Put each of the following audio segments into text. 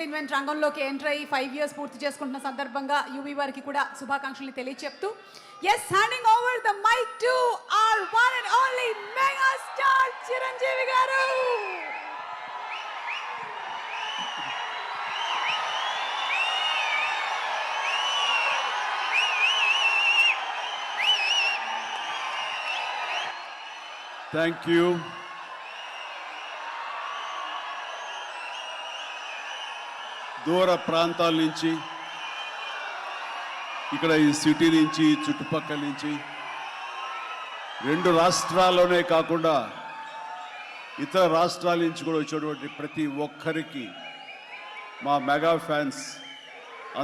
Entertainment రంగంలోకి enter అయ్యి 5 years పూర్తి చేసుకుంటున్న సందర్భంగా యువి వారికి కూడా శుభాకాంక్షలు తెలియచెప్తూ handing over the mic to our one and only mega star Chiranjeevi garu. Thank you. దూర ప్రాంతాల నుంచి, ఇక్కడ ఈ సిటీ నుంచి, చుట్టుపక్కల నుంచి, 2 రాష్ట్రాల్లోనే కాకుండా ఇతర రాష్ట్రాల నుంచి కూడా వచ్చేటువంటి ప్రతి ఒక్కరికి, మా మెగా ఫ్యాన్స్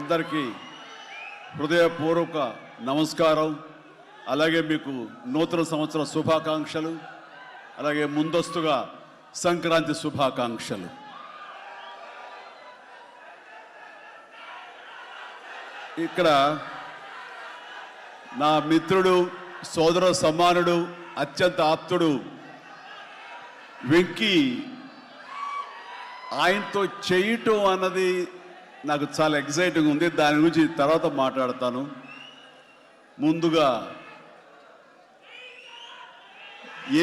అందరికీ హృదయపూర్వక నమస్కారం. అలాగే మీకు నూతన సంవత్సర శుభాకాంక్షలు, అలాగే ముందస్తుగా సంక్రాంతి శుభాకాంక్షలు. ఇక్కడ నా మిత్రుడు, సోదర సమానుడు, అత్యంత ఆప్తుడు వెంకీ, ఆయనతో చేయటం అన్నది నాకు చాలా ఎగ్జైటింగ్ ఉంది. దాని గురించి తర్వాత మాట్లాడతాను. ముందుగా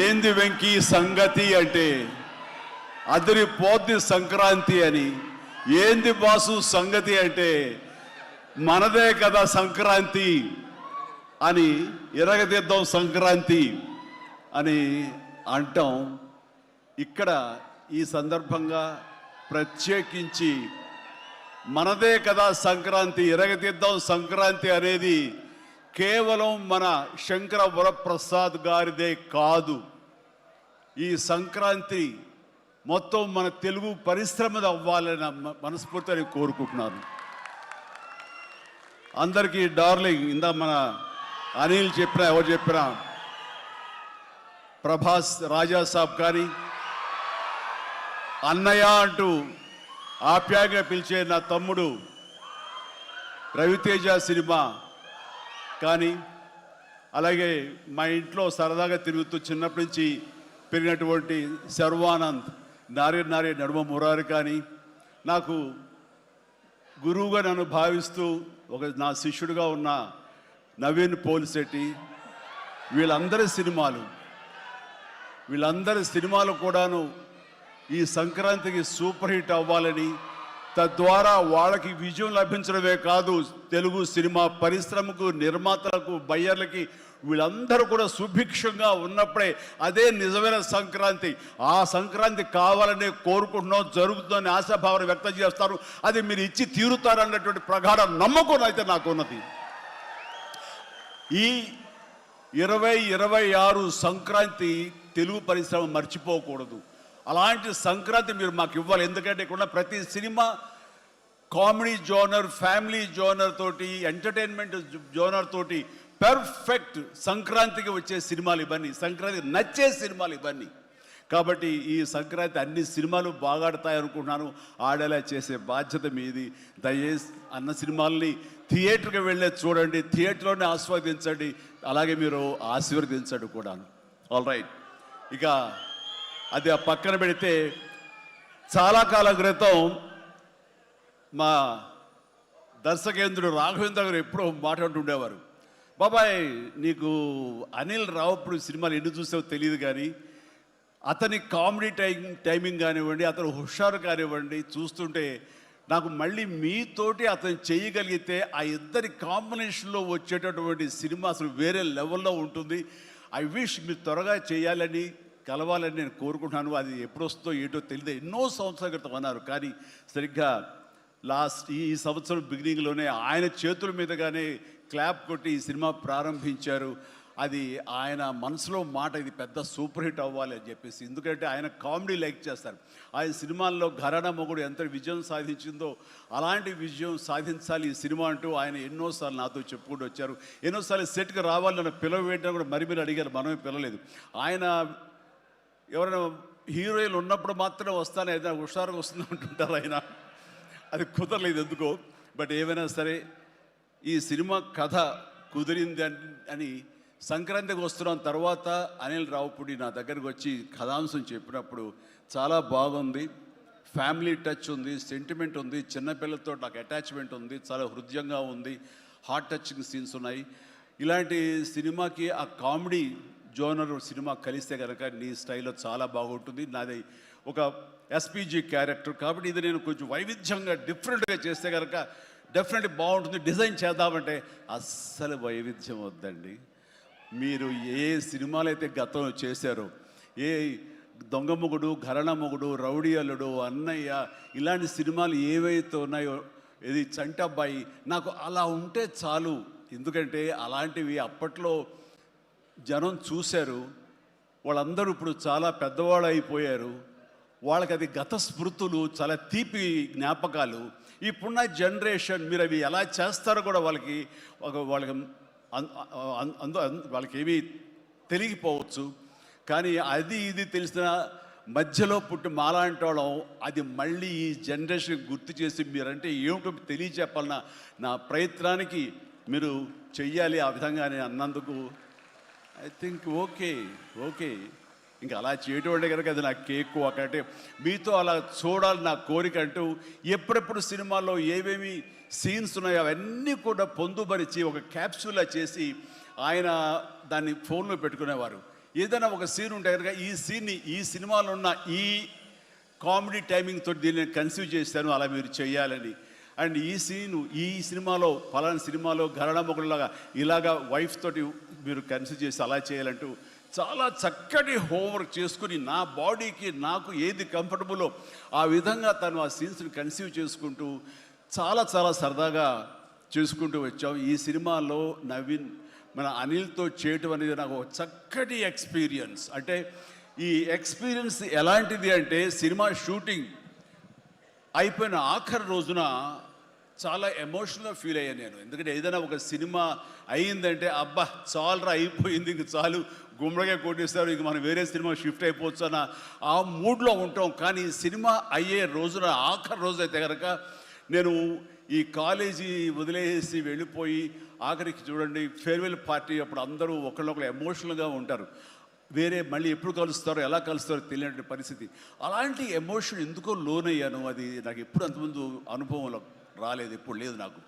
ఏంది వెంకీ సంగతి అంటే అదిరిపోద్ది సంక్రాంతి అని. ఏంది బాసు సంగతి అంటే మనదే కదా సంక్రాంతి అని, ఎరగదిద్దాం సంక్రాంతి అని అంటాం. ఇక్కడ ఈ సందర్భంగా ప్రత్యేకించి మనదే కదా సంక్రాంతి, ఎరగదిద్దాం సంక్రాంతి అనేది కేవలం మన శంకర వరప్రసాద్ గారిదే కాదు. ఈ సంక్రాంతి మొత్తం మన తెలుగు పరిశ్రమది అవ్వాలని మనస్ఫూర్తిగా కోరుకుంటున్నాను. అందరికీ డార్లింగ్, ఇందా మన అనిల్ చెప్పినా, ఎవరు చెప్పినా, ప్రభాస్ రాజా సాబ్ కానీ, అన్నయ్య అంటూ ఆప్యాయంగా పిలిచే నా తమ్ముడు రవితేజ సినిమా కానీ, అలాగే మా ఇంట్లో సరదాగా తిరుగుతూ చిన్నప్పటి నుంచి పెరిగినటువంటి శర్వానంద్, నారి నడుమ మురారి కానీ, నాకు గురువుగా నన్ను భావిస్తూ నా శిష్యుడిగా ఉన్న నవీన్ పోలిశెట్టి, వీళ్ళందరి సినిమాలు కూడాను ఈ సంక్రాంతికి సూపర్ హిట్ అవ్వాలని, తద్వారా వాళ్ళకి విజయం లభించడమే కాదు, తెలుగు సినిమా పరిశ్రమకు, నిర్మాతలకు, బయ్యర్లకి వీళ్ళందరూ కూడా సుభిక్షంగా ఉన్నప్పుడే అదే నిజమైన సంక్రాంతి. ఆ సంక్రాంతి కావాలనే కోరుకుంటున్నాం, జరుగుతుందని ఆశాభావాన్ని వ్యక్తం చేస్తారు. అది మీరు ఇచ్చి తీరుతారన్నటువంటి ప్రగాఢ నమ్మకం అయితే నాకు ఉన్నది. ఈ 2026 సంక్రాంతి తెలుగు పరిశ్రమ మర్చిపోకూడదు. అలాంటి సంక్రాంతి మీరు మాకు ఇవ్వాలి. ఎందుకంటే ఇక్కడ ప్రతి cinema comedy genre, family genre తోటి, ఎంటర్టైన్మెంట్ జోనర్ తోటి పర్ఫెక్ట్ సంక్రాంతికి వచ్చే సినిమాలు ఇవన్నీ, సంక్రాంతికి నచ్చే సినిమాలు ఇవన్నీ. కాబట్టి ఈ సంక్రాంతి అన్ని సినిమాలు బాగా ఆడతాయి అనుకుంటున్నాను. ఆడేలా చేసే బాధ్యత మీది. దయచేసి అన్న సినిమాల్ని థియేటర్కి వెళ్ళే చూడండి, థియేటర్లోనే ఆస్వాదించండి, అలాగే మీరు ఆశీర్వదించండి కూడాను. ఆల్ రైట్, ఇక అది ఆ పక్కన పెడితే, చాలా కాలం క్రితం మా దర్శకేంద్రుడు రాఘవేంద్ర గారు ఎప్పుడో మాట్లాడుతుండేవారు, బాబాయ్ నీకు అనిల్ రావుప్పుడు సినిమాలు ఎన్ని చూసావో తెలియదు కానీ అతని కామెడీ టైమింగ్ కానివ్వండి, అతను హుషారు కానివ్వండి, చూస్తుంటే నాకు మళ్ళీ మీతోటి అతను చేయగలిగితే ఆ ఇద్దరి కాంబినేషన్లో వచ్చేటటువంటి సినిమా అసలు వేరే లెవెల్లో ఉంటుంది. ఐ విష్ మీరు త్వరగా చేయాలని, కలవాలని నేను కోరుకుంటున్నాను. అది ఎప్పుడు వస్తుందో ఏంటో తెలియదు. ఎన్నో సంవత్సరాల క్రితం అన్నారు, కానీ సరిగ్గా ఈ సంవత్సరం బిగినింగ్లోనే ఆయన చేతుల మీదుగానే క్లాప్ కొట్టి ఈ సినిమా ప్రారంభించారు. అది ఆయన మనసులో మాట, ఇది పెద్ద సూపర్ హిట్ అవ్వాలి అని చెప్పేసి. ఎందుకంటే ఆయన కామెడీ లైక్ చేస్తారు. ఆయన సినిమాల్లో ఘరానా మొగుడు ఎంత విజయం సాధించిందో అలాంటి విజయం సాధించాలి ఈ సినిమా అంటూ ఆయన ఎన్నోసార్లు నాతో చెప్పుకుంటూ వచ్చారు. ఎన్నోసార్లు సెట్కి రావాలి నన్ను పిలవేంటని కూడా మరి అడిగారు, మనమే పిలవలేదు. ఆయన ఎవరైనా హీరోయిన్లు ఉన్నప్పుడు మాత్రమే వస్తాను, ఏదైనా హుషారుగా వస్తుంది అంటుంటారు ఆయన. అది కుదరలేదు ఎందుకో. బట్ ఏమైనా సరే ఈ సినిమా కథ కుదిరింది అని సంక్రాంతికి వస్తున్నాం తర్వాత అనిల్ రావుపూడి నా దగ్గరికి వచ్చి కథాంశం చెప్పినప్పుడు చాలా బాగుంది, ఫ్యామిలీ టచ్ ఉంది, సెంటిమెంట్ ఉంది, చిన్నపిల్లలతో నాకు అటాచ్మెంట్ ఉంది, చాలా హృదయంగా ఉంది, హార్ట్ టచింగ్ సీన్స్ ఉన్నాయి. ఇలాంటి సినిమాకి ఆ కామెడీ జోనర్ సినిమా కలిస్తే కనుక నీ స్టైల్లో చాలా బాగుంటుంది. నాది ఒక ఎస్పీజీ క్యారెక్టర్ కాబట్టి ఇది నేను కొంచెం వైవిధ్యంగా డిఫరెంట్గా చేస్తే కనుక డెఫినెట్లీ బాగుంటుంది. డిజైన్ చేద్దామంటే అస్సలు వైవిధ్యం వద్దండి. మీరు ఏ సినిమాలు అయితే గతంలో చేశారో, ఏ దొంగ మొగుడు, ఘరణ మొగుడు, రౌడీ అల్లుడు, అన్నయ్య, ఇలాంటి సినిమాలు ఏవైతే ఉన్నాయో, ఇది చంటబ్బాయి, నాకు అలా ఉంటే చాలు. ఎందుకంటే అలాంటివి అప్పట్లో జనం చూశారు, వాళ్ళందరూ ఇప్పుడు చాలా పెద్దవాళ్ళు అయిపోయారు, వాళ్ళకి అది గత స్మృతులు, చాలా తీపి జ్ఞాపకాలు. ఇప్పుడున్న జనరేషన్ మీరు అవి ఎలా చేస్తారో కూడా వాళ్ళకి వాళ్ళకి ఏమీ తెలియకపోవచ్చు. కానీ అది ఇది తెలిసిన మధ్యలో పుట్టి మాలాంటి వాళ్ళం అది మళ్ళీ ఈ జనరేషన్ గుర్తు చేసి మీరంటే ఏమిటో తెలియచెప్పాలన్న నా ప్రయత్నానికి మీరు చెయ్యాలి. ఆ విధంగా నేను అన్నందుకు ఐ థింక్ ఓకే ఇంకా అలా చేయటం అంటే కనుక అది నా కేక్ ఒకటే. మీతో అలా చూడాలి నా కోరిక. అంటూ ఎప్పుడెప్పుడు సినిమాల్లో ఏమేమి సీన్స్ ఉన్నాయో అవన్నీ కూడా పొందుపరిచి ఒక క్యాప్సూల్లా చేసి ఆయన దాన్ని ఫోన్లో పెట్టుకునేవారు. ఏదైనా ఒక సీన్ ఉంటే కనుక ఈ సీన్ని ఈ సినిమాలో ఉన్న ఈ కామెడీ టైమింగ్తో దీన్ని కన్సీవ్ చేశాను, అలా మీరు చేయాలని. అండ్ ఈ సీను ఈ సినిమాలో పలానా సినిమాలో ఘరణ మొగుడులాగా ఇలాగా వైఫ్ తోటి మీరు కన్సీవ్ చేసి అలా చేయాలంటూ చాలా చక్కటి హోంవర్క్ చేసుకుని నా బాడీకి నాకు ఏది కంఫర్టబుల్లో ఆ విధంగా తను ఆ సీన్స్ని కన్సీవ్ చేసుకుంటూ చాలా చాలా సరదాగా చేసుకుంటూ వచ్చాం. ఈ సినిమాలో నవీన్ మన అనిల్తో చేయటం అనేది నాకు ఒక చక్కటి ఎక్స్పీరియన్స్. అంటే ఈ ఎక్స్పీరియన్స్ ఎలాంటిది అంటే సినిమా షూటింగ్ అయిపోయిన ఆఖరి రోజున చాలా ఎమోషనల్గా ఫీల్ అయ్యాను నేను. ఎందుకంటే ఏదైనా ఒక సినిమా అయ్యిందంటే అబ్బా చాలరా అయిపోయింది, ఇంక చాలు గుమ్మడిగా కొట్టేస్తారు, ఇంక మనం వేరే సినిమా షిఫ్ట్ అయిపోవచ్చు అన్న ఆ మూడ్లో ఉంటాం. కానీ సినిమా అయ్యే రోజున ఆఖరి రోజు అయితే కనుక నేను ఈ కాలేజీ వదిలేసి వెళ్ళిపోయి ఆఖరికి చూడండి ఫేర్వెల్ పార్టీ అప్పుడు అందరూ ఒకళ్ళొకరు ఎమోషనల్గా ఉంటారు. వేరే మళ్ళీ ఎప్పుడు కలుస్తారో ఎలా కలుస్తారో తెలియని పరిస్థితి. అలాంటి ఎమోషన్ ఎందుకో లోనయ్యాను. అది నాకు ఎప్పుడు అంతకుముందు అనుభవంలో రాలేదు, ఎప్పుడు లేదు నాకు.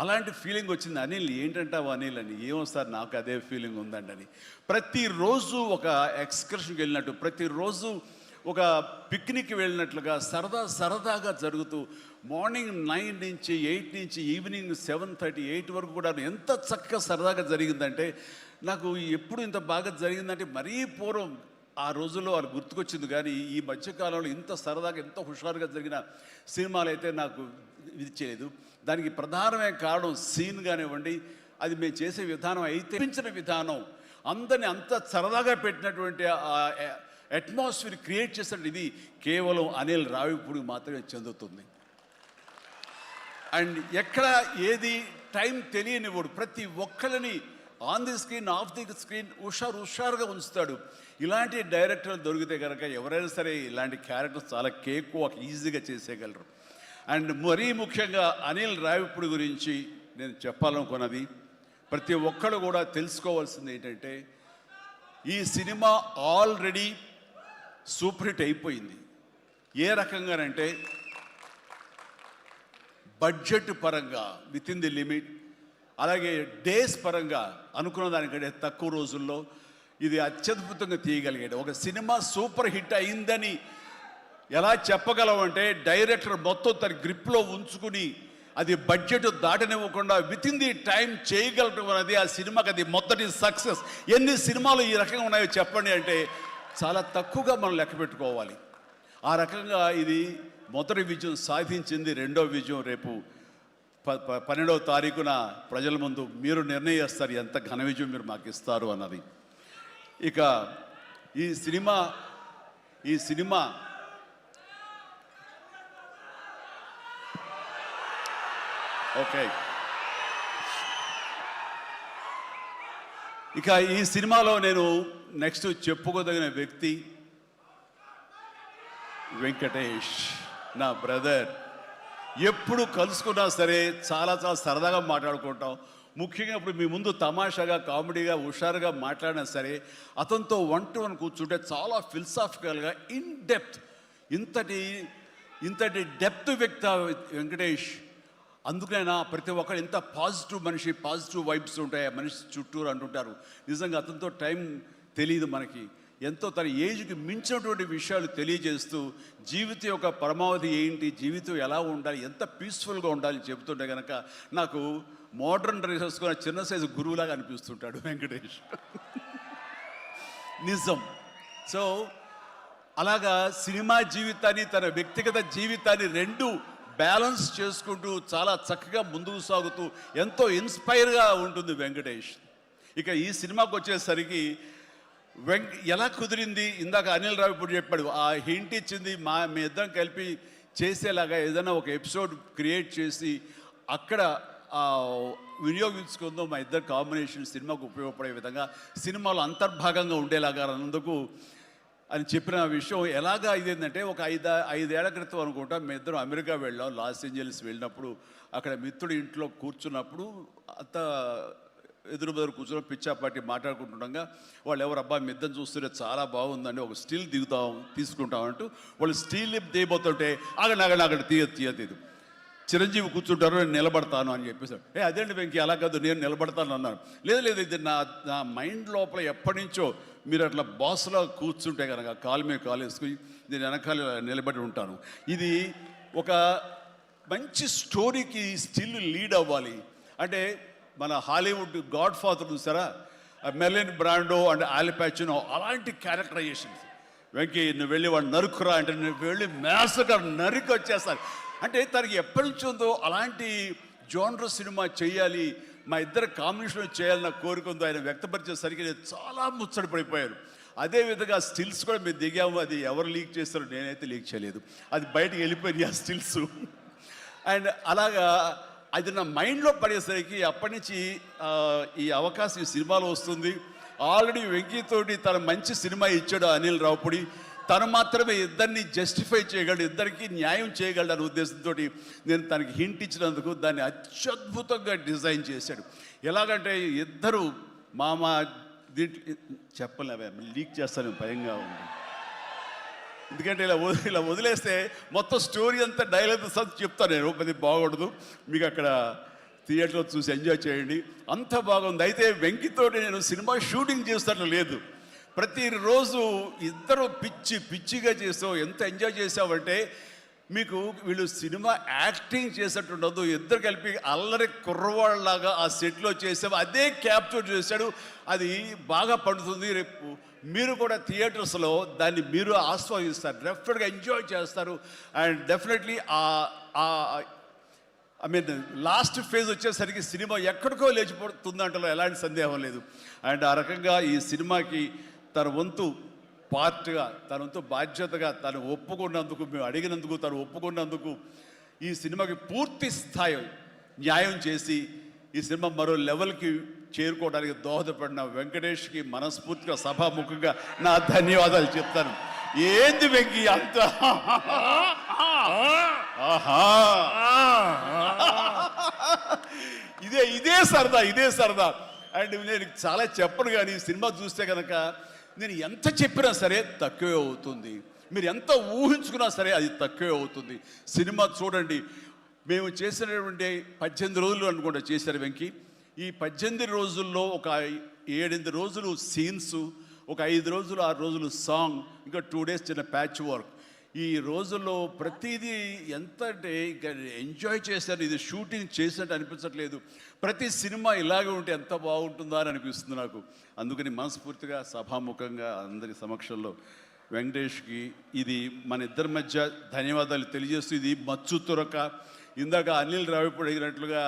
అలాంటి ఫీలింగ్ వచ్చింది. అనిల్ ఏంటంటావు అనిల్ అని. ఏమో సార్ నాకు అదే ఫీలింగ్ ఉందండి అని. ప్రతిరోజు ఒక ఎక్స్కర్షన్కి వెళ్ళినట్టు, ప్రతిరోజు ఒక పిక్నిక్ వెళ్ళినట్లుగా సరదాగా జరుగుతూ మార్నింగ్ 9 నుంచి 8 నుంచి ఈవినింగ్ 7:30 8 వరకు కూడా ఎంత చక్కగా సరదాగా జరిగిందంటే నాకు ఎప్పుడు ఇంత బాగా జరిగిందంటే మరీ పూర్వం ఆ రోజుల్లో వాళ్ళు గుర్తుకొచ్చింది. కానీ ఈ మధ్యకాలంలో ఇంత సరదాగా ఎంత హుషారుగా జరిగిన సినిమాలు అయితే నాకు ఇది చేయలేదు. దానికి ప్రధానమైన కారణం సీన్ కానివ్వండి, అది మేము చేసే విధానం అయితే పెంచిన విధానం, అందరినీ అంత సరదాగా పెట్టినటువంటి అట్మాస్ఫియర్ క్రియేట్ చేసినట్టు ఇది కేవలం అనిల్ రావిపూడికి మాత్రమే చెందుతుంది. అండ్ ఎక్కడ ఏది టైం తెలియనివాడు, ప్రతి ఒక్కరిని on the screen off the screen హుషారుగా ఉంచుతాడు. ఇలాంటి డైరెక్టర్లు దొరికితే కనుక ఎవరైనా సరే ఇలాంటి క్యారెక్టర్స్ చాలా ఈజీగా చేసేయగలరు. అండ్ మరీ ముఖ్యంగా అనిల్ రావిపూడి గురించి నేను చెప్పాలనుకున్నది, ప్రతి ఒక్కరు కూడా తెలుసుకోవాల్సింది ఏంటంటే ఈ సినిమా ఆల్రెడీ సూపర్ హిట్ అయిపోయింది. ఏ రకంగానంటే బడ్జెట్ పరంగా విత్ ఇన్ ది లిమిట్, అలాగే డేస్ పరంగా అనుకున్న దానికంటే తక్కువ రోజుల్లో ఇది అత్యద్భుతంగా తీయగలిగాడు. ఒక సినిమా సూపర్ హిట్ అయిందని ఎలా చెప్పగలమంటే డైరెక్టర్ మొత్తం తన గ్రిప్లో ఉంచుకుని అది బడ్జెట్ దాటనివ్వకుండా విత్ ఇన్ ది టైం చేయగలటం అనేది ఆ సినిమాకి అది మొదటి సక్సెస్. ఎన్ని సినిమాలు ఈ రకంగా ఉన్నాయో చెప్పండి అంటే చాలా తక్కువగా మనం లెక్క పెట్టుకోవాలి. ఆ రకంగా ఇది మొదటి విజయం సాధించింది. రెండో విజయం రేపు 12వ తారీఖున ప్రజల ముందు మీరు నిర్ణయిస్తారు ఎంత ఘన విజయం మీరు మాకు ఇస్తారు అన్నది. ఇక ఈ సినిమా ఓకే, ఇక ఈ సినిమాలో నేను నెక్స్ట్ చెప్పుకోదగిన వ్యక్తి వెంకటేష్, నా బ్రదర్. ఎప్పుడు కలుసుకున్నా సరే చాలా సరదాగా మాట్లాడుకుంటాం. ముఖ్యంగా ఇప్పుడు మీ ముందు తమాషాగా కామెడీగా హుషారుగా మాట్లాడినా సరే అతనితో 1-to-1 కూర్చుంటే చాలా ఫిలసాఫికల్గా ఇన్ డెప్త్ ఇంతటి ఇంతటి డెప్త్ వ్యక్త వెంకటేష్. అందుకైనా ప్రతి ఒక్కరు ఎంత పాజిటివ్ మనిషి, పాజిటివ్ వైబ్స్ ఉంటాయి ఆ మనిషి చుట్టూరు అంటుంటారు. నిజంగా అతనితో టైం తెలియదు మనకి. ఎంతో తన ఏజ్కి మించినటువంటి విషయాలు తెలియజేస్తూ జీవితం యొక్క పరమావధి ఏంటి, జీవితం ఎలా ఉండాలి, ఎంత పీస్ఫుల్గా ఉండాలి చెబుతుంటే కనుక నాకు మోడర్న్ డ్రెస్ వేసుకున్న చిన్న సైజు గురువులాగా అనిపిస్తుంటాడు వెంకటేష్. నిజం. సో అలాగా సినిమా జీవితాన్ని, తన వ్యక్తిగత జీవితాన్ని రెండు బ్యాలెన్స్ చేసుకుంటూ చాలా చక్కగా ముందుకు సాగుతూ ఎంతో ఇన్స్పైర్గా ఉంటుంది వెంకటేష్. ఇక ఈ సినిమాకి వచ్చేసరికి ఎలా కుదిరింది, ఇందాక అనిల్ రావు ఇప్పుడు చెప్పాడు, ఆ హింట్ ఇచ్చింది మీ ఇద్దరం కలిపి చేసేలాగా ఏదైనా ఒక ఎపిసోడ్ క్రియేట్ చేసి అక్కడ వినియోగించుకుందాం, మా ఇద్దరు కాంబినేషన్ సినిమాకు ఉపయోగపడే విధంగా సినిమాలో అంతర్భాగంగా ఉండేలాగా అన్నందుకు అని చెప్పిన విషయం. ఎలాగా ఇదేంటంటే ఒక ఐదేళ్ల క్రితం అనుకుంటా మీ ఇద్దరం అమెరికా వెళ్ళాం, లాస్ ఏంజల్స్ వెళ్ళినప్పుడు అక్కడ మిత్రుడి ఇంట్లో కూర్చున్నప్పుడు అంత ఎదురు బదురు కూర్చొని పిచ్చాపాటి మాట్లాడుకుంటుండగా వాళ్ళు ఎవరు అబ్బా మీ ఇద్దరు చూస్తుంటే చాలా బాగుందండి, ఒక స్టిల్ తీసుకుంటామంటూ వాళ్ళు స్టిల్ తీయబోతుంటే ఆగండి తీయదు చిరంజీవి కూర్చుంటారు, నేను నిలబడతాను అని చెప్పేసాడు. అదేంటి వెంకీ అలా కాదు, నేను నిలబడతాను అన్నాను. లేదు ఇది నా మైండ్ లోపల ఎప్పటి నుంచో మీరు అట్లా బాస్లో కూర్చుంటే కనుక కాలు మీద కాలు వేసుకుని నేను వెనకాల నిలబడి ఉంటాను. ఇది ఒక మంచి స్టోరీకి స్టిల్ లీడ్ అవ్వాలి అంటే మన హాలీవుడ్ గాడ్ ఫాదర్ చూసారా, మెర్లిన్ బ్రాండో అండ్ ఆల్ పాచినో అలాంటి క్యారెక్టరైజేషన్స్. వెంకీ నువ్వు వెళ్ళి వాడు నరుకురా అంటే నువ్వు వెళ్ళి మ్యాస్గా నరికి వచ్చేస్తాను అంటే తనకి ఎప్పటి నుంచి ఉందో అలాంటి జోనర్ సినిమా చేయాలి, మా ఇద్దరు కాంబినేషన్ చేయాలన్న కోరిక ఉందో ఆయన వ్యక్తపరిచేసరికి నేను చాలా ముచ్చటపడిపోయాను. అదేవిధంగా స్టిల్స్ కూడా మేము దిగాము, అది ఎవరు లీక్ చేస్తారో నేనైతే లీక్ చేయలేదు, అది బయటకు వెళ్ళిపోయింది ఆ స్టిల్స్. అండ్ అలాగా అది నా మైండ్లో పడేసరికి అప్పటి నుంచి ఈ అవకాశం ఈ సినిమాలో వస్తుంది. ఆల్రెడీ వెంకీతోటి తన మంచి సినిమా ఇచ్చాడు అనిల్ రావుపూడి, తను మాత్రమే ఇద్దరిని జస్టిఫై చేయగలడు, ఇద్దరికి న్యాయం చేయగలడు అనే ఉద్దేశంతో నేను తనకి హింట్ ఇచ్చినందుకు దాన్ని అత్యద్భుతంగా డిజైన్ చేశాడు. ఎలాగంటే ఇద్దరు మామ దీంట్లో చెప్పలేవే లీక్ చేస్తాను భయంగా ఉంది, ఎందుకంటే ఇలా వదిలేస్తే మొత్తం స్టోరీ అంతా డైలాగ్ చెప్తాను నేను, అది బాగుండదు, మీకు అక్కడ థియేటర్లో చూసి ఎంజాయ్ చేయండి, అంత బాగుంది. అయితే వెంకితోటి నేను సినిమా షూటింగ్ చేస్తాను లేదు, ప్రతిరోజు ఇద్దరు పిచ్చిగా చేసావు, ఎంత ఎంజాయ్ చేసావంటే మీకు వీళ్ళు సినిమా యాక్టింగ్ చేసేట్టు ఉండదు, ఇద్దరు కలిపి అల్లరి కుర్రవాళ్ళలాగా ఆ సెట్లో చేసావు, అదే క్యాప్చర్ చేశాడు, అది బాగా పండుతుంది. రేపు మీరు కూడా థియేటర్స్లో దాన్ని మీరు ఆస్వాదిస్తారు, డెఫినెట్గా ఎంజాయ్ చేస్తారు. అండ్ డెఫినెట్లీ లాస్ట్ ఫేజ్ వచ్చేసరికి సినిమా ఎక్కడికో లేచిపోతుందంటలో ఎలాంటి సందేహం లేదు. అండ్ ఆ రకంగా ఈ సినిమాకి తన వంతు పార్ట్గా, తన వంతు బాధ్యతగా తను ఒప్పుకున్నందుకు, మేము అడిగినందుకు తను ఒప్పుకున్నందుకు ఈ సినిమాకి పూర్తి స్థాయి న్యాయం చేసి ఈ సినిమా మరో లెవెల్కి చేరుకోవడానికి దోహదపడిన వెంకటేష్కి మనస్ఫూర్తిగా సభాముఖంగా నా ధన్యవాదాలు చెప్తాను. ఏంది వెంకీ అంత ఇదే సరదా. అండ్ నేను చాలా చెప్పను కానీ సినిమా చూస్తే కనుక నేను ఎంత చెప్పినా సరే తక్కువే అవుతుంది, మీరు ఎంత ఊహించుకున్నా సరే అది తక్కువే అవుతుంది. సినిమా చూడండి, మేము చేసినటువంటి 18 రోజులు అనుకుంటా చేశారు వెంకీ. ఈ 18 రోజుల్లో ఒక 7-8 రోజులు సీన్స్, ఒక 5 రోజులు 6 రోజులు సాంగ్, ఇంకా 2 days చిన్న ప్యాచ్ వర్క్. ఈ రోజుల్లో ప్రతిదీ ఎంత అంటే ఇక ఎంజాయ్ చేశారు, ఇది షూటింగ్ చేసినట్టు అనిపించట్లేదు. ప్రతి సినిమా ఇలాగే ఉంటే ఎంత బాగుంటుందా అని అనిపిస్తుంది నాకు. అందుకని మనస్ఫూర్తిగా సభాముఖంగా అందరి సమక్షంలో వెంకటేష్కి ఇది మన ఇద్దరి మధ్య ధన్యవాదాలు తెలియజేస్తూ, ఇది మచ్చు తురక. ఇందాక అనిల్ రావిపూడి అడిగినట్లుగా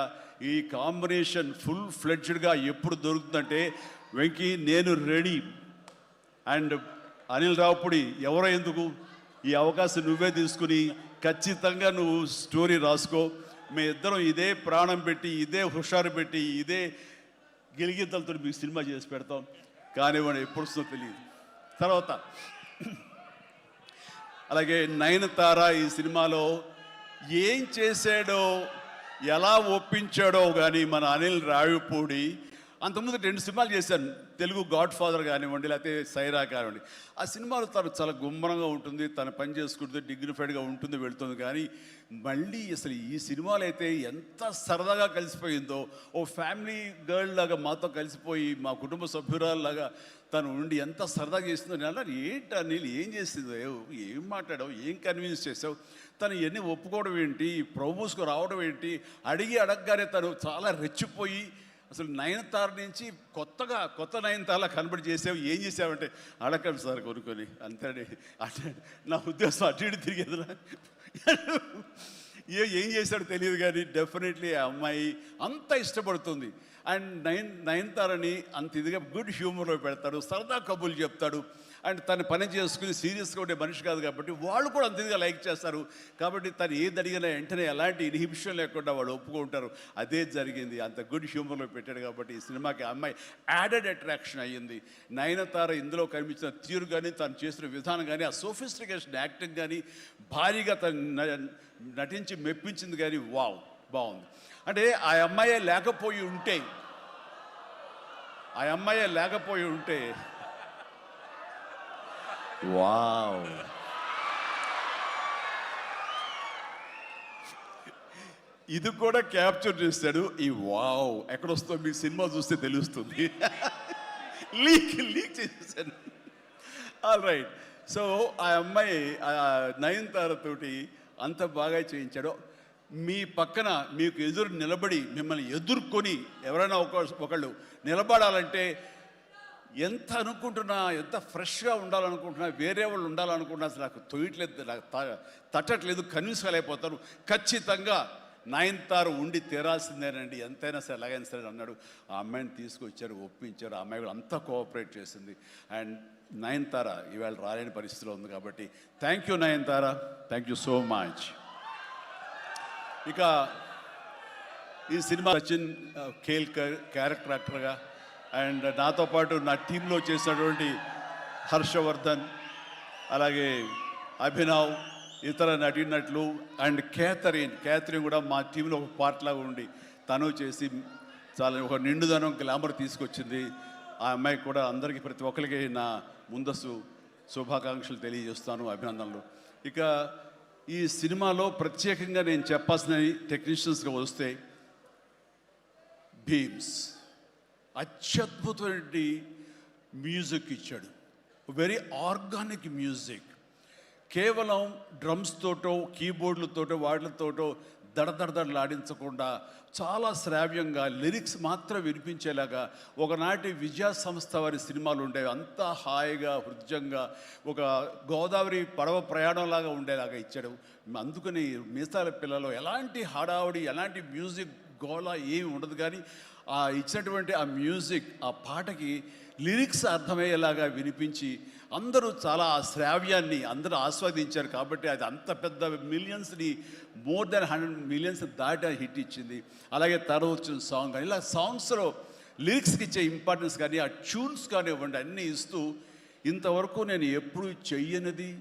ఈ కాంబినేషన్ ఫుల్ ఫ్లెడ్జ్డ్గా ఎప్పుడు దొరుకుతుందంటే వెంకీ నేను రెడీ. అండ్ అనిల్ రావిపూడి ఎవరో ఎందుకు, ఈ అవకాశం నువ్వే తీసుకుని ఖచ్చితంగా నువ్వు స్టోరీ రాసుకో, మీ ఇద్దరం ఇదే ప్రాణం పెట్టి, ఇదే హుషారు పెట్టి, ఇదే గిలిగింతలతో మీకు సినిమా చేసి పెడతాం. కానివ్వండి, ఎప్పుడు వస్తుందో తెలియదు. తర్వాత అలాగే నయనతార ఈ సినిమాలో ఏం చేశాడో, ఎలా ఒప్పించాడో కానీ మన అనిల్ రావిపూడి అంతకుముందు 2 సినిమాలు చేశాను, తెలుగు గాడ్ ఫాదర్ కానివ్వండి, లేకపోతే సైరా కానివ్వండి. ఆ సినిమాలో తను చాలా గుమ్మరంగా ఉంటుంది, తన పని చేసుకుంటుంది, డిగ్నిఫైడ్గా ఉంటుంది, వెళుతుంది. కానీ మళ్ళీ అసలు ఈ సినిమాలో అయితే ఎంత సరదాగా కలిసిపోయిందో, ఓ ఫ్యామిలీ గర్ల్ లాగా మాతో కలిసిపోయి మా కుటుంబ సభ్యురాల్లాగా తను ఉండి ఎంత సరదాగా చేసిందో. నేను అన్నాను, ఏంటి అనిల్ ఏం చేసిందో, ఏం మాట్లాడావు, ఏం కన్విన్స్ చేసావు, తను ఇవన్నీ ఒప్పుకోవడం ఏంటి, ప్రపోజ్కు రావడం ఏంటి, అడగగానే తను చాలా రెచ్చిపోయి అసలు నయనతార నుంచి కొత్త నయనతారలా కనబడి చేసావు, ఏం చేసావంటే అడగండి సార్ కొనుక్కొని అంతే. అంటే నా ఉద్దేశం అటు ఇటు తిరిగేదిరా. ఏం చేశాడో తెలియదు కానీ డెఫినెట్లీ ఆ అమ్మాయి అంత ఇష్టపడుతుంది. అండ్ నయనతారని అంత ఇదిగా గుడ్ హ్యూమర్లో పెడతాడు, సరదా కబుర్లు చెప్తాడు. అండ్ తను పని చేసుకుని సీరియస్గా ఉండే మనిషి కాదు కాబట్టి వాళ్ళు కూడా అంత ఇదిగా లైక్ చేస్తారు. కాబట్టి తను ఏది అడిగినా వెంటనే ఎలాంటి ఇన్హిబిషన్ లేకుండా వాళ్ళు ఒప్పుకుంటారు. అదే జరిగింది, అంత గుడ్ హ్యూమర్లో పెట్టాడు కాబట్టి ఈ సినిమాకి ఆ అమ్మాయి యాడెడ్ అట్రాక్షన్ అయ్యింది. నయనతార ఇందులో కనిపించిన తీరు కానీ, తను చేసిన విధానం కానీ, ఆ సోఫిస్టికేషన్ యాక్టింగ్ కానీ, భారీగా తను నటించి మెప్పించింది కానీ వావ్ బాగుంది. అంటే ఆ అమ్మాయే లేకపోయి ఉంటే వావ్, ఇది కూడా క్యాప్చర్ చేశాడు. ఈ వావ్ ఎక్కడొస్తో మీ సినిమా చూస్తే తెలుస్తుంది. లీక్ చేసేసాను. All right. సో ఆ అమ్మాయి నయనతార తోటి అంత బాగా చేయించాడు. మీ పక్కన మీకు ఎదురు నిలబడి మిమ్మల్ని ఎదుర్కొని ఎవరైనా ఒకళ్ళు నిలబడాలంటే ఎంత అనుకుంటున్నా, ఎంత ఫ్రెష్గా ఉండాలనుకుంటున్నా, వేరే వాళ్ళు ఉండాలనుకుంటున్నా అసలు నాకు తొయ్యట్లేదు, నాకు తట్టట్లేదు, కన్విన్స్ కాలేకపోతాను. ఖచ్చితంగా నయనతార ఉండి తీరాల్సిందేనండి, ఎంతైనా సరే ఎలాగైనా సరే అన్నాడు. ఆ అమ్మాయిని తీసుకొచ్చారు, ఒప్పించారు. ఆ అమ్మాయి కూడా అంతా కోఆపరేట్ చేసింది. అండ్ నయనతార ఇవాళ రాలేని పరిస్థితిలో ఉంది కాబట్టి thank you Nayanthara, thank you so much. ఇక ఈ సినిమా సచిన్ కేల్కర్ క్యారెక్టర్ యాక్టర్గా, అండ్ నాతో పాటు నా టీంలో చేసినటువంటి హర్షవర్ధన్, అలాగే అభినవ్, ఇతర నటీనటులు, అండ్ క్యాథరిన్ కూడా మా టీంలో ఒక పార్ట్ లాగా ఉండి తను చేసి చాలా ఒక నిండుదనం గ్లామర్ తీసుకొచ్చింది. ఆ అమ్మాయికి కూడా అందరికీ ప్రతి ఒక్కరికి నా ముందస్తు శుభాకాంక్షలు తెలియజేస్తాను, అభినందనలు. ఇక ఈ సినిమాలో ప్రత్యేకంగా నేను చెప్పాల్సిన టెక్నీషియన్స్గా వస్తే, భీమ్స్ అత్యద్భుతమైన మ్యూజిక్ ఇచ్చాడు, వెరీ ఆర్గానిక్ మ్యూజిక్. కేవలం డ్రమ్స్ తోటో కీబోర్డులతోటో వాటితోటో దడదడలాడించకుండా చాలా శ్రావ్యంగా లిరిక్స్ మాత్రం వినిపించేలాగా ఒకనాటి విజయ సంస్థ వారి సినిమాలు ఉండేవి, అంతా హాయిగా హృద్యంగా ఒక గోదావరి పడవ ప్రయాణంలాగా ఉండేలాగా ఇచ్చాడు. అందుకని మీసాల పిల్లలో ఎలాంటి హడావుడి, ఎలాంటి మ్యూజిక్ గోళ ఏమి ఉండదు. కానీ ఆ ఇచ్చినటువంటి ఆ మ్యూజిక్, ఆ పాటకి లిరిక్స్ అర్థమయ్యేలాగా వినిపించి అందరూ చాలా ఆ శ్రావ్యాన్ని అందరూ ఆస్వాదించారు. కాబట్టి అది అంత పెద్ద మిలియన్స్ని, మోర్ దెన్ 100 మిలియన్స్ దాటి హిట్ ఇచ్చింది. అలాగే తర్వాత వచ్చిన సాంగ్ కానీ, ఇలా సాంగ్స్లో లిరిక్స్కి ఇచ్చే ఇంపార్టెన్స్ కానీ, ఆ ట్యూన్స్ కానివ్వండి అన్నీ ఇస్తూ, ఇంతవరకు నేను ఎప్పుడు చెయ్యనిది,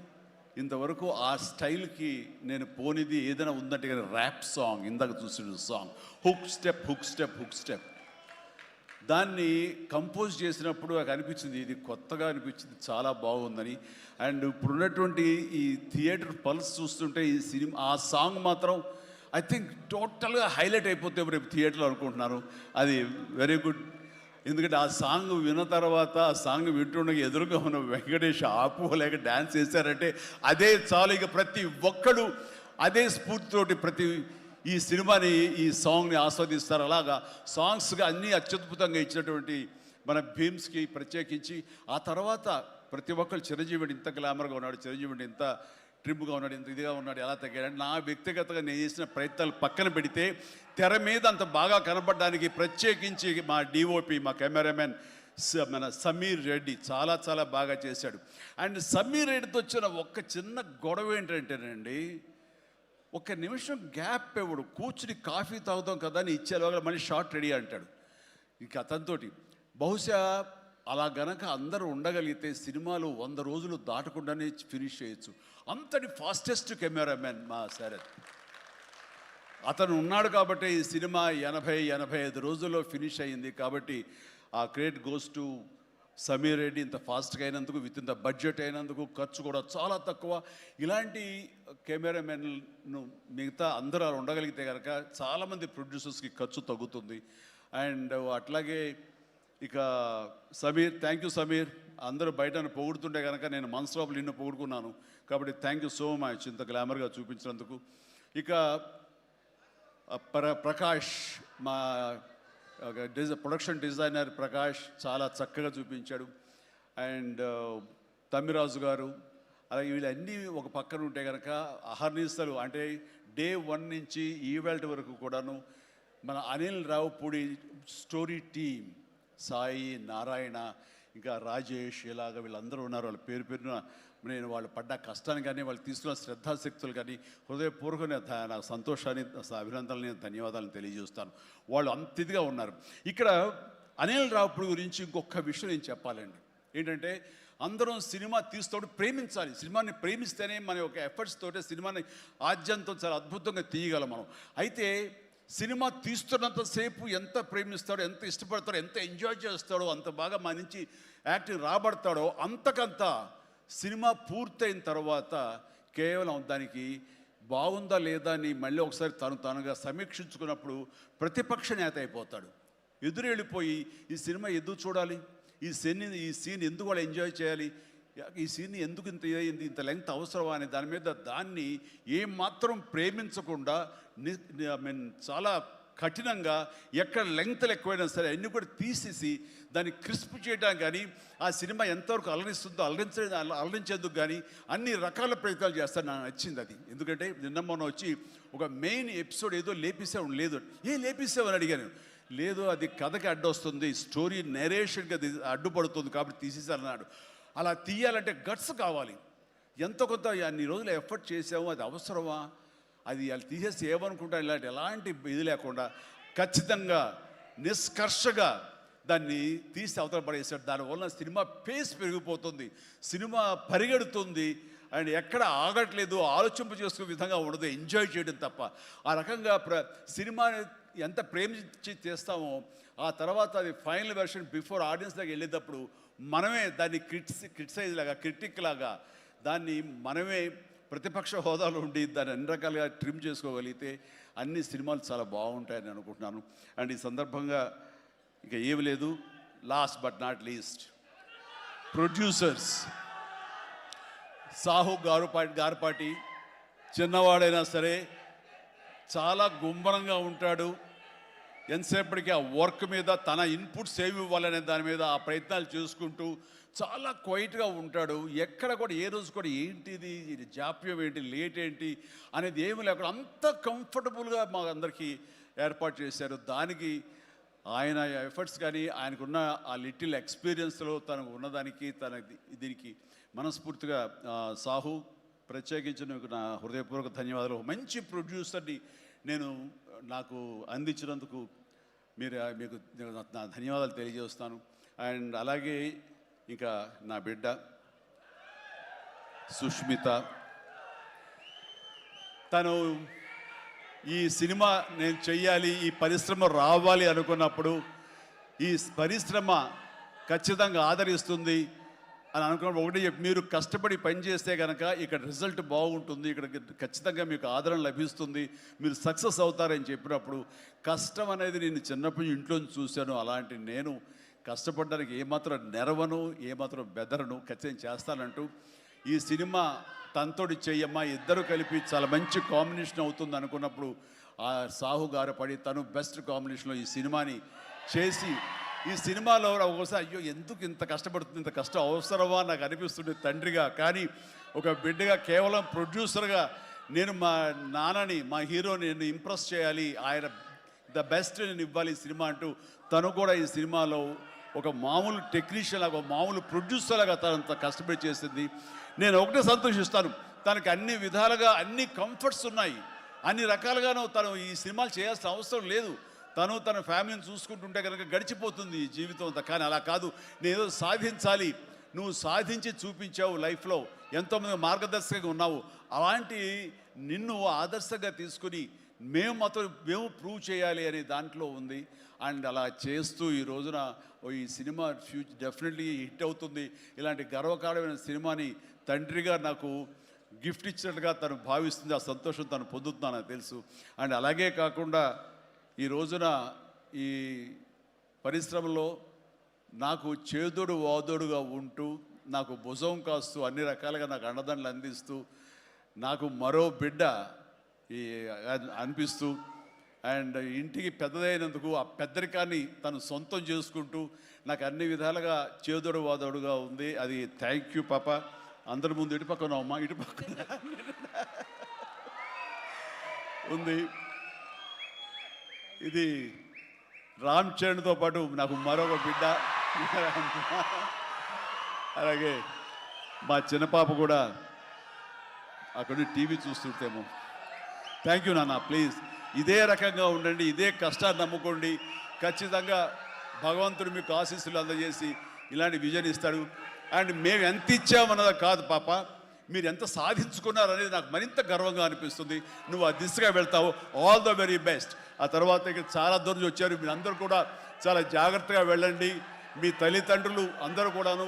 ఇంతవరకు ఆ స్టైల్కి నేను పోనిది ఏదైనా ఉందంటే కానీ ర్యాప్ సాంగ్, ఇందాక చూసిన సాంగ్ హుక్ స్టెప్ దాన్ని కంపోజ్ చేసినప్పుడు నాకు అనిపించింది, ఇది కొత్తగా అనిపించింది, చాలా బాగుందని. అండ్ ఇప్పుడున్నటువంటి ఈ థియేటర్ పల్స్ చూస్తుంటే ఈ సినిమా ఆ సాంగ్ మాత్రం ఐ థింక్ టోటల్గా హైలైట్ అయిపోతే రేపు థియేటర్లో అనుకుంటున్నాను. అది వెరీ గుడ్. ఎందుకంటే ఆ సాంగ్ విన్న తర్వాత, ఆ సాంగ్ వింటుండగా ఎదురుగా ఉన్న వెంకటేష్ ఆపుకోలేక డ్యాన్స్ చేశారంటే అదే చాలు. ఇక ప్రతి ఒక్కడు అదే స్ఫూర్తితోటి ప్రతి ఈ సినిమాని, ఈ సాంగ్ని ఆస్వాదిస్తారు. అలాగా సాంగ్స్గా అన్నీ అత్యద్భుతంగా ఇచ్చినటువంటి మన భీమ్స్కి ప్రత్యేకించి, ఆ తర్వాత ప్రతి ఒక్కరు చిరంజీవి ఇంత గ్లామర్గా ఉన్నాడు, చిరంజీవి ఇంత ట్రిమ్గా ఉన్నాడు, ఇంత ఇదిగా ఉన్నాడు, ఎలా తగ్గాడు. నా వ్యక్తిగతంగా నేను చేసిన ప్రయత్నాలు పక్కన పెడితే తెర మీద అంత బాగా కనపడడానికి ప్రత్యేకించి మా డిఓపి, మా కెమెరామెన్ మన సమీర్ రెడ్డి చాలా చాలా బాగా చేశాడు. అండ్ సమీర్ రెడ్డితో వచ్చిన ఒక్క చిన్న గొడవ ఏంటంటేనండి, ఒక్క నిమిషం గ్యాప్ ఇవ్వడు, కూర్చుని కాఫీ తాగుతాం కదా అని ఇచ్చేలోగా మళ్ళీ షార్ట్ రెడీ అంటాడు. ఇంక అతనితోటి బహుశా అలా గనక అందరూ ఉండగలిగితే సినిమాలు 100 రోజులు దాటకుండానే ఫినిష్ చేయొచ్చు. అంతటి ఫాస్టెస్ట్ కెమెరామెన్ మా శరత్. అతను ఉన్నాడు కాబట్టి ఈ సినిమా 80-85 రోజుల్లో ఫినిష్ అయ్యింది. కాబట్టి ఆ credit goes to Sameer Reddy. ఇంత ఫాస్ట్గా అయినందుకు, విత్ ఇన్ ద బడ్జెట్ అయినందుకు, ఖర్చు కూడా చాలా తక్కువ. ఇలాంటి కెమెరామెన్ను మిగతా అందరూ అలా ఉండగలిగితే కనుక చాలామంది ప్రొడ్యూసర్స్కి ఖర్చు తగ్గుతుంది. అండ్ అట్లాగే ఇక సమీర్, థ్యాంక్ యూ సమీర్. అందరూ బయట పొగుడుతుంటే కనుక నేను మనసులో నిన్ను పొగుడుకున్నాను, కాబట్టి థ్యాంక్ యూ సో మచ్ ఇంత గ్లామర్గా చూపించినందుకు. ఇక ప్రకాష్, మా ప్రొడక్షన్ డిజైనర్ ప్రకాష్ చాలా చక్కగా చూపించాడు. అండ్ తమ్మిరాజు గారు, అలాగే వీళ్ళన్నీ ఒక పక్కన ఉంటే కనుక అహర్నిశలు అంటే డే 1 నుంచి ఈవెల్ట్ వరకు కూడాను మన అనిల్ రావుపూడి స్టోరీ టీమ్, సాయి, నారాయణ, ఇంకా రాజేష్, ఇలాగ వీళ్ళందరూ ఉన్నారు. వాళ్ళ పేరు పేరున నేను వాళ్ళు పడ్డ కష్టాన్ని కానీ, వాళ్ళు తీసుకున్న శ్రద్ధాశక్తులు కానీ హృదయపూర్వకమైన నాకు సంతోషాన్ని, అభినందనని, ధన్యవాదాలను తెలియజేస్తాను. వాళ్ళు అంత ఇదిగా ఉన్నారు. ఇక్కడ అనిల్ రావుపూడి గురించి ఇంకొక విషయం నేను చెప్పాలండి. ఏంటంటే అందరం సినిమా తీస్తూ ప్రేమించాలి. సినిమాని ప్రేమిస్తేనే మన యొక్క ఎఫర్ట్స్ తోటే సినిమాని ఆద్యంతం చాలా అద్భుతంగా తీయగలం మనం. అయితే సినిమా తీస్తున్నంతసేపు ఎంత ప్రేమిస్తాడో, ఎంత ఇష్టపడతాడో, ఎంత ఎంజాయ్ చేస్తాడో, అంత బాగా మన నుంచి యాక్టింగ్ రాబడతాడో, అంతకంత సినిమా పూర్తయిన తర్వాత కేవలం దానికి బాగుందా లేదా అని మళ్ళీ ఒకసారి తనుగా సమీక్షించుకున్నప్పుడు ప్రతిపక్ష నేత అయిపోతాడు. ఎదురు వెళ్ళిపోయి ఈ సినిమా ఎందుకు చూడాలి, ఈ సీన్ ఎందుకు వాళ్ళు ఎంజాయ్ చేయాలి, ఈ సీన్ ఎందుకు ఇంత లెంగ్త్ అవసరమా అనే దాని మీద దాన్ని ఏమాత్రం ప్రేమించకుండా చాలా కఠినంగా ఎక్కడ లెంగ్త్లు ఎక్కువైనా సరే అన్నీ కూడా తీసేసి దాన్ని క్రిస్ప్ చేయడానికి కానీ, ఆ సినిమా ఎంతవరకు అలరిస్తుందో అలరించేందుకు కానీ అన్ని రకాల ప్రయత్నాలు చేస్తాను. నాకు నచ్చింది అది. ఎందుకంటే నిన్న మొన్న వచ్చి ఒక మెయిన్ ఎపిసోడ్ ఏదో లేపేసావు, లేదు లేపేసావని అడిగాను. లేదు, అది కథకి అడ్డొస్తుంది, స్టోరీ నెరేషన్కి అది అడ్డుపడుతుంది కాబట్టి తీసేసారన్నాడు. అలా తీయాలంటే గట్స్ కావాలి. ఎంతో కొంత అన్ని రోజులు ఎఫర్ట్ చేసాము, అది అవసరమా, అది వాళ్ళు తీసేసి ఏమనుకుంటారు, ఎలాంటి ఇది లేకుండా ఖచ్చితంగా నిష్కర్షగా దాన్ని తీసి అవతల పడేసాడు. దానివల్ల సినిమా పేస్ పెరిగిపోతుంది, సినిమా పరిగెడుతుంది, అండ్ ఎక్కడ ఆగట్లేదు, ఆలోచింప చేసుకునే విధంగా ఉండదు, ఎంజాయ్ చేయడం తప్ప. ఆ రకంగా సినిమాని ఎంత ప్రేమించి చేస్తామో ఆ తర్వాత అది ఫైనల్ వెర్షన్ బిఫోర్ ఆడియన్స్ దగ్గర వెళ్ళేటప్పుడు మనమే దాన్ని క్రిటిసైజ్ లాగా, క్రిటిక్ లాగా దాన్ని మనమే ప్రతిపక్ష హోదాలో ఉండి దాన్ని అన్ని రకాలుగా ట్రిమ్ చేసుకోగలిగితే అన్ని సినిమాలు చాలా బాగుంటాయని అనుకుంటున్నాను. అండ్ ఈ సందర్భంగా ఇక ఏమి లేదు, last but not least producers Sahu Garapati చిన్నవాడైనా సరే చాలా గుంభరంగా ఉంటాడు. ఎంతసేపటికి ఆ వర్క్ మీద తన ఇన్పుట్స్ ఏమి ఇవ్వాలనే దాని మీద ఆ ప్రయత్నాలు చేసుకుంటూ చాలా క్వైట్గా ఉంటాడు. ఎక్కడ కూడా ఏ రోజు కూడా ఏంటిది జాప్యం ఏంటి, లేట్ ఏంటి అనేది ఏమి లేకుండా అంత కంఫర్టబుల్గా మా అందరికీ ఏర్పాటు చేశారు. దానికి ఆయన ఎఫర్ట్స్ కానీ ఆయనకున్న ఆ లిటిల్ ఎక్స్పీరియన్స్లో తనకు ఉన్నదానికి దీనికి మనస్ఫూర్తిగా సాహు ప్రత్యేకించి నా హృదయపూర్వక ధన్యవాదాలు. మంచి ప్రొడ్యూసర్ని నాకు అందించినందుకు మీకు నా ధన్యవాదాలు తెలియజేస్తాను. అండ్ అలాగే ఇంకా నా బిడ్డ సుష్మిత, తను ఈ సినిమా నేను చెయ్యాలి, ఈ పరిశ్రమ రావాలి అనుకున్నప్పుడు ఈ పరిశ్రమ ఖచ్చితంగా ఆదరిస్తుంది అని అనుకున్నప్పుడు ఒకటి చెప్పి, మీరు కష్టపడి పనిచేస్తే కనుక ఇక్కడ రిజల్ట్ బాగుంటుంది, ఇక్కడ ఖచ్చితంగా మీకు ఆదరణ లభిస్తుంది, మీరు సక్సెస్ అవుతారని చెప్పినప్పుడు కష్టం అనేది నేను చిన్నప్పుడు ఇంట్లో చూశాను. అలాంటి నేను కష్టపడడానికి ఏమాత్రం నెరవను, ఏమాత్రం బెదరను, ఖచ్చితంగా చేస్తానంటూ ఈ సినిమా తనతోటి చెయ్యమ్మా, ఇద్దరు కలిపి చాలా మంచి కాంబినేషన్ అవుతుంది అనుకున్నప్పుడు ఆ సాహు గారు పడి తను బెస్ట్ కాంబినేషన్లో ఈ సినిమాని చేసి, ఈ సినిమాలో ఒకసారి అయ్యో ఎందుకు ఇంత కష్టపడుతుంది, ఇంత కష్టం అవసరమా నాకు అనిపిస్తుంది తండ్రిగా. కానీ ఒక బిడ్డగా కేవలం ప్రొడ్యూసర్గా నేను మా నాన్నని, మా హీరోని నేను ఇంప్రెస్ చేయాలి, ఆయన ద బెస్ట్ నేను ఇవ్వాలి ఈ సినిమా అంటూ తను కూడా ఈ సినిమాలో ఒక మామూలు టెక్నీషియన్ లాగా, మామూలు ప్రొడ్యూసర్ లాగా తనంత కష్టపడి చేసింది. నేను ఒకటే సంతోషిస్తాను, తనకి అన్ని విధాలుగా అన్ని కంఫర్ట్స్ ఉన్నాయి, అన్ని రకాలుగాను తను ఈ సినిమాలు చేయాల్సిన అవసరం లేదు. తన ఫ్యామిలీని చూసుకుంటుంటే కనుక గడిచిపోతుంది ఈ జీవితం అంతా. కానీ అలా కాదు, నేనేదో సాధించాలి, నువ్వు సాధించి చూపించావు లైఫ్లో, ఎంతోమంది మార్గదర్శకంగా ఉన్నావు, అలాంటి నిన్ను ఆదర్శంగా తీసుకుని మేము ప్రూవ్ చేయాలి అనే దాంట్లో ఉంది. అండ్ అలా చేస్తూ ఈ రోజున ఈ సినిమా డెఫినెట్లీ హిట్ అవుతుంది. ఇలాంటి గర్వకారణమైన సినిమాని తండ్రిగా నాకు గిఫ్ట్ ఇచ్చినట్టుగా తను భావిస్తుంది. ఆ సంతోషం తను పొందుతున్నానని తెలుసు. అండ్ అలాగే కాకుండా ఈ రోజున ఈ పరిశ్రమలో నాకు చేదోడు వాదోడుగా ఉంటూ, నాకు భుజం కాస్తూ, అన్ని రకాలుగా నాకు అండదండలు అందిస్తూ, నాకు మరో బిడ్డ ఈ అనిపిస్తూ, అండ్ ఇంటికి పెద్దదైనందుకు ఆ పెద్దరికాన్ని తను సొంతం చేసుకుంటూ నాకు అన్ని విధాలుగా చేదోడు వాదోడుగా ఉంది. అది థ్యాంక్ యూ పాప. అందరి ముందు ఇటు పక్కన అమ్మ, ఇటు పక్కన ఉంది. ఇది రామ్ చరణ్తో పాటు నాకు మరొక బిడ్డ. అలాగే మా చిన్న పాప కూడా అక్కడ టీవీ చూస్తుంటేమో. థ్యాంక్ యూ నాన్న. ప్లీజ్ ఇదే రకంగా ఉండండి, ఇదే కష్టాన్ని నమ్ముకోండి. ఖచ్చితంగా భగవంతుడు మీకు ఆశీస్సులు అందజేసి ఇలాంటి విజన్ ఇస్తాడు. అండ్ మేము ఎంత ఇచ్చామన్నది కాదు పాప, మీరు ఎంత సాధించుకున్నారు అనేది నాకు మరింత గర్వంగా అనిపిస్తుంది. నువ్వు ఆ దిశగా వెళ్తావు. All the very best. ఆ తర్వాత ఇక చాలా దూరం వచ్చారు. మీరు అందరూ కూడా చాలా జాగ్రత్తగా వెళ్ళండి. మీ తల్లిదండ్రులు అందరూ కూడాను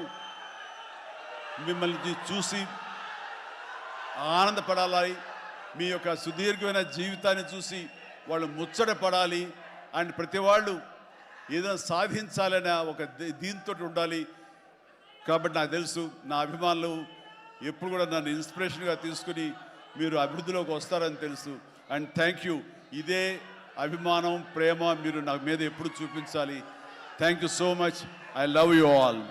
మిమ్మల్ని చూసి ఆనందపడాలి. మీ యొక్క సుదీర్ఘమైన జీవితాన్ని చూసి వాళ్ళు ముచ్చటపడాలి. అండ్ ప్రతి వాళ్ళు ఏదైనా సాధించాలనే ఒక దీంతో ఉండాలి. కాబట్టి నాకు తెలుసు నా అభిమానులు ఎప్పుడు కూడా నన్ను ఇన్స్పిరేషన్గా తీసుకుని మీరు అభివృద్ధిలోకి వస్తారని తెలుసు. And thank you. ఇదే అభిమానం, ప్రేమ మీరు నా మీద ఎప్పుడు చూపించాలి. Thank you so much. I love you all.